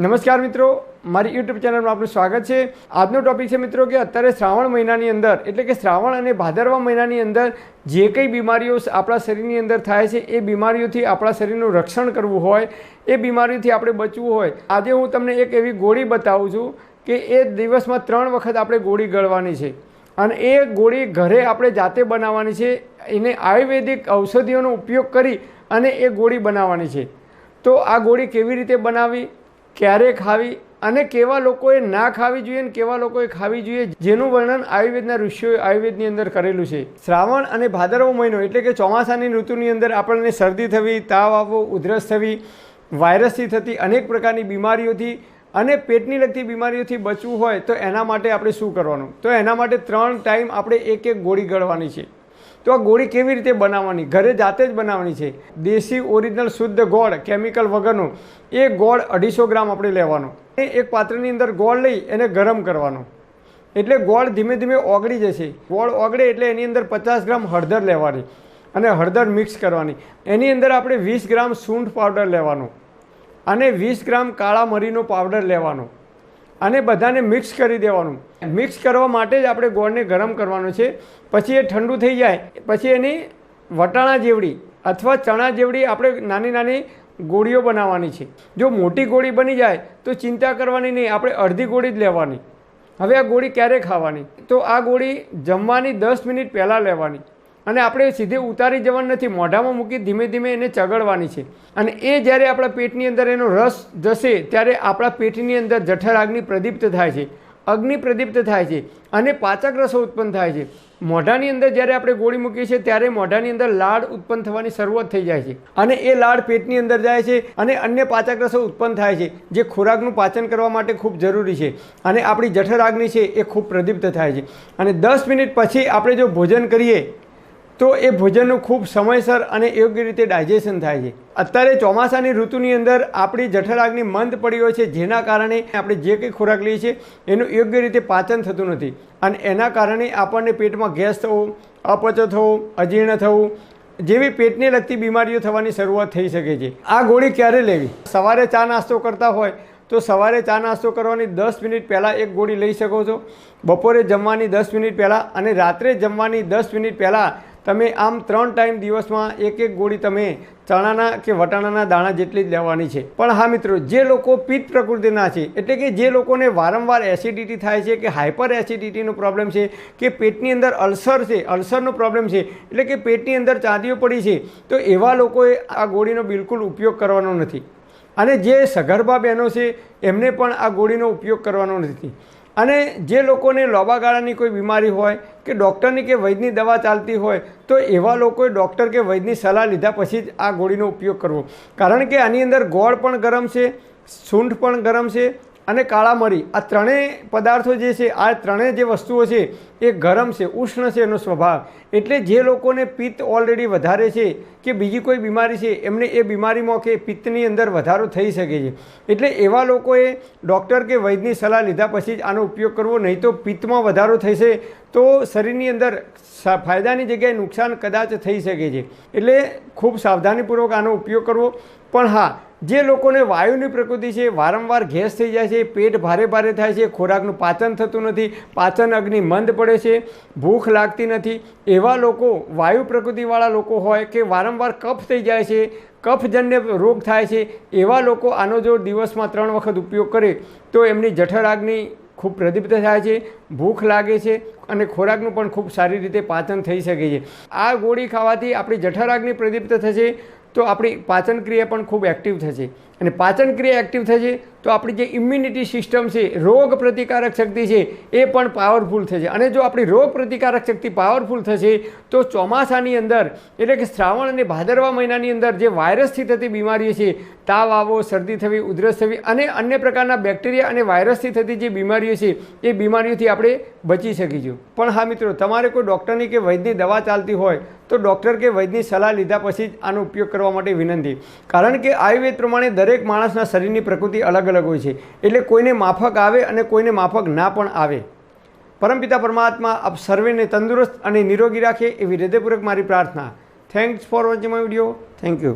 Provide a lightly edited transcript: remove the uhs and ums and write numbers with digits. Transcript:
નમસ્કાર મિત્રો, મારી યુટ્યુબ ચેનલમાં આપનું સ્વાગત છે। આજનો ટોપિક છે મિત્રો કે અત્યારે શ્રાવણ મહિનાની અંદર એટલે કે શ્રાવણ અને ભાદરવા મહિનાની અંદર જે કંઈ બીમારીઓ આપણા શરીરની અંદર થાય છે એ બીમારીઓથી આપણા શરીરનું રક્ષણ કરવું હોય, એ બીમારીઓથી આપણે બચવું હોય, આજે હું તમને એક એવી ગોળી બતાવું છું કે એ દિવસમાં 3 વખત આપણે ગોળી ગળવાની છે અને એ ગોળી ઘરે આપણે જાતે બનાવવાની છે। એને આયુર્વેદિક ઔષધિઓનો ઉપયોગ કરી અને એ ગોળી બનાવવાની છે। તો આ ગોળી કેવી રીતે બનાવવી, ક્યારે ખાવી અને કેવા લોકોએ ના ખાવી જોઈએ અને કેવા લોકોએ ખાવી જોઈએ, જેનું વર્ણન આયુર્વેદના ઋષિઓએ આયુર્વેદની અંદર કરેલું છે। શ્રાવણ અને ભાદરવો મહિનો એટલે કે ચોમાસાની ઋતુની અંદર આપણને શરદી થવી, તાવ આવવો, ઉધરસ થવી, વાયરસથી થતી અનેક પ્રકારની બીમારીઓથી અને પેટની લગતી બીમારીઓથી બચવું હોય તો એના માટે આપણે શું કરવાનું? તો એના માટે 3 ટાઈમ આપણે એક ગોળી ગળવાની છે। તો આ ગોળી કેવી રીતે બનાવવાની? ઘરે જાતે જ બનાવવાની છે। દેશી ઓરિજિનલ શુદ્ધ ગોળ, કેમિકલ વગરનો એ ગોળ 250 ગ્રામ આપણે લેવાનો। એક પાત્રની અંદર ગોળ લઈ એને ગરમ કરવાનો, એટલે ગોળ ધીમે ધીમે ઓગળી જશે। ગોળ ઓગળે એટલે એની અંદર 50 ગ્રામ હળદર લેવાની અને હળદર મિક્સ કરવાની। એની અંદર આપણે 20 ગ્રામ સૂંઠ પાવડર લેવાનો અને 20 ગ્રામ કાળા મરીનો પાવડર લેવાનો અને બધાને મિક્સ કરી દેવાનું। મિક્સ કરવા માટે જ આપણે ગોળને ગરમ કરવાનો છે। પછી એ ઠંડુ થઈ જાય પછી એની વટાણા જેવડી અથવા ચણા જેવડી આપણે નાની નાની ગોળીઓ બનાવવાની છે। જો મોટી ગોળી બની જાય તો ચિંતા કરવાની નહીં, આપણે અડધી ગોળી જ લેવાની। હવે આ ગોળી ક્યારે ખાવાની? તો આ ગોળી જમવાની 10 મિનિટ પહેલાં લેવાની અને આપણે સીધે ઉતારી જવાનું નથી, મોઢામાં મૂકી ધીમે ધીમે એને ચગળવાની છે અને એ જ્યારે આપણા પેટની અંદર એનો રસ જશે ત્યારે આપણા પેટની અંદર જઠરાગ્નિ પ્રદીપ્ત થાય છે, અગ્નિ પ્રદીપ્ત થાય છે અને પાચક રસો ઉત્પન્ન થાય છે। મોઢાની અંદર જ્યારે આપણે ગોળી મૂકીએ છીએ ત્યારે મોઢાની અંદર લાળ ઉત્પન્ન થવાની શરૂઆત થઈ જાય છે અને એ લાળ પેટની અંદર જાય છે અને અન્ય પાચક રસો ઉત્પન્ન થાય છે, જે ખોરાકનું પાચન કરવા માટે ખૂબ જરૂરી છે અને આપણી જઠરાગ્નિ છે એ ખૂબ પ્રદીપ્ત થાય છે। અને 10 મિનિટ પછી આપણે જો ભોજન કરીએ તો એ ભોજનનું ખૂબ સમયસર અને યોગ્ય રીતે ડાયજેશન થાય છે। અત્યારે ચોમાસાની ઋતુની અંદર આપણી જઠરાગ્નિ મંદ પડી હોય છે, જેના કારણે આપણે જે કંઈ ખોરાક લઈએ છીએ એનું યોગ્ય રીતે પાચન થતું નથી અને એના કારણે આપણને પેટમાં ગેસ થવો, અપચો થવો, અજીર્ણ થવું જેવી પેટને લગતી બીમારીઓ થવાની શરૂઆત થઈ શકે છે। આ ગોળી ક્યારે લેવી? સવારે ચા નાસ્તો કરતા હોય તો સવારે ચા નાસ્તો કરવાની 10 મિનિટ પહેલાં એક ગોળી લઈ શકો છો, બપોરે જમવાની 10 મિનિટ પહેલાં અને રાત્રે જમવાની 10 મિનિટ પહેલાં તમે આમ 3 ટાઈમ દિવસમાં એક ગોળી તમે ચણાના કે વટાણાના દાણા જેટલી જ લેવાની છે। પણ હા મિત્રો, જે લોકો પિત્ત પ્રકૃતિના છે એટલે કે જે લોકોને વારંવાર એસિડિટી થાય છે કે હાઇપર એસિડિટીનો પ્રોબ્લેમ છે કે પેટની અંદર અલ્સર છે, અલ્સરનો પ્રોબ્લેમ છે એટલે કે પેટની અંદર ચાંદીઓ પડી છે, તો એવા લોકોએ આ ગોળીનો બિલકુલ ઉપયોગ કરવાનો નથી અને જે સગર્ભા બહેનો છે એમને પણ આ ગોળીનો ઉપયોગ કરવાનો નથી। અને જે લોકોને લાંબા ગાળાની કોઈ બીમારી હોય કે ડૉક્ટરની કે વૈદ્યની દવા ચાલતી હોય તો એવા લોકોએ ડૉક્ટર કે વૈદ્યની સલાહ લીધા પછી જ આ ગોળીનો ઉપયોગ કરવો, કારણ કે આની અંદર ગોળ પણ ગરમ છે, સૂંઠ પણ ગરમ છે અને કાળા મરી, આ ત્રણેય પદાર્થો જે છે, આ ત્રણેય જે વસ્તુઓ છે એ ગરમ છે, ઉષ્ણ છે એનો સ્વભાવ। એટલે જે લોકોને પિત્ત ઓલરેડી વધારે છે કે બીજી કોઈ બીમારી છે એમને એ બીમારીમાં કે પિત્તની અંદર વધારો થઈ શકે છે, એટલે એવા લોકોએ ડૉક્ટર કે વૈદ્યની સલાહ લીધા પછી જ આનો ઉપયોગ કરવો, નહીં તો પિત્તમાં વધારો થશે તો શરીરની અંદર ફાયદાની જગ્યાએ નુકસાન કદાચ થઈ શકે છે। એટલે ખૂબ સાવધાનીપૂર્વક આનો ઉપયોગ કરવો। પણ હા, જે લોકોને વાયુની પ્રકૃતિ છે, વારંવાર ગેસ થઈ જાય છે, પેટ ભારે ભારે થાય છે, ખોરાકનું પાચન થતું નથી, પાચન અગ્નિ મંદ પડે છે, ભૂખ લાગતી નથી, એવા લોકો, વાયુ પ્રકૃતિવાળા લોકો હોય કે વારંવાર કફ થઈ જાય છે, કફજન્ય રોગ થાય છે, એવા લોકો આનો જો દિવસમાં 3 વખત ઉપયોગ કરે તો એમની જઠરાગ્નિ ખૂબ પ્રદીપ્ત થાય છે, ભૂખ લાગે છે અને ખોરાકનું પણ ખૂબ સારી રીતે પાચન થઈ શકે છે। આ ગોળી ખાવાથી આપણી જઠરાગ્નિ પ્રદીપ્ત થશે તો આપણી પાચન ક્રિયા પણ ખૂબ એક્ટિવ થશે અને પાચન ક્રિયા એક્ટિવ થશે તો આપણી જે ઇમ્યુનિટી સિસ્ટમ છે, રોગ પ્રતિકારક શક્તિ છે એ પણ પાવરફુલ થશે અને જો આપણી રોગ પ્રતિકારક શક્તિ પાવરફુલ થશે તો ચોમાસાની અંદર એટલે કે શ્રાવણ અને ભાદરવા મહિનાની અંદર જે વાયરસથી થતી બીમારીઓ છે, તાવ આવવો, શરદી થવી, ઉધરસ થવી અને અન્ય પ્રકારના બેક્ટેરિયા અને વાયરસથી થતી જે બીમારીઓ છે એ બીમારીઓથી આપણે બચી શકીશું। પણ હા મિત્રો, તમારે કોઈ ડૉક્ટરની કે વૈદ્યની દવા ચાલતી હોય તો ડૉક્ટર કે વૈદ્યની સલાહ લીધા પછી જ આનો ઉપયોગ કરવા માટે વિનંતી, કારણ કે આયુર્વેદ પ્રમાણે દરેક માણસના શરીરની પ્રકૃતિ અલગ અલગ હોય છે, એટલે કોઈને માફક આવે અને કોઈને માફક ના પણ આવે। પરમપિતા પરમાત્મા આપ સર્વેને તંદુરસ્ત અને નિરોગી રાખે એવી હૃદયપૂર્વક મારી પ્રાર્થના। Thanks for watching my video. Thank you.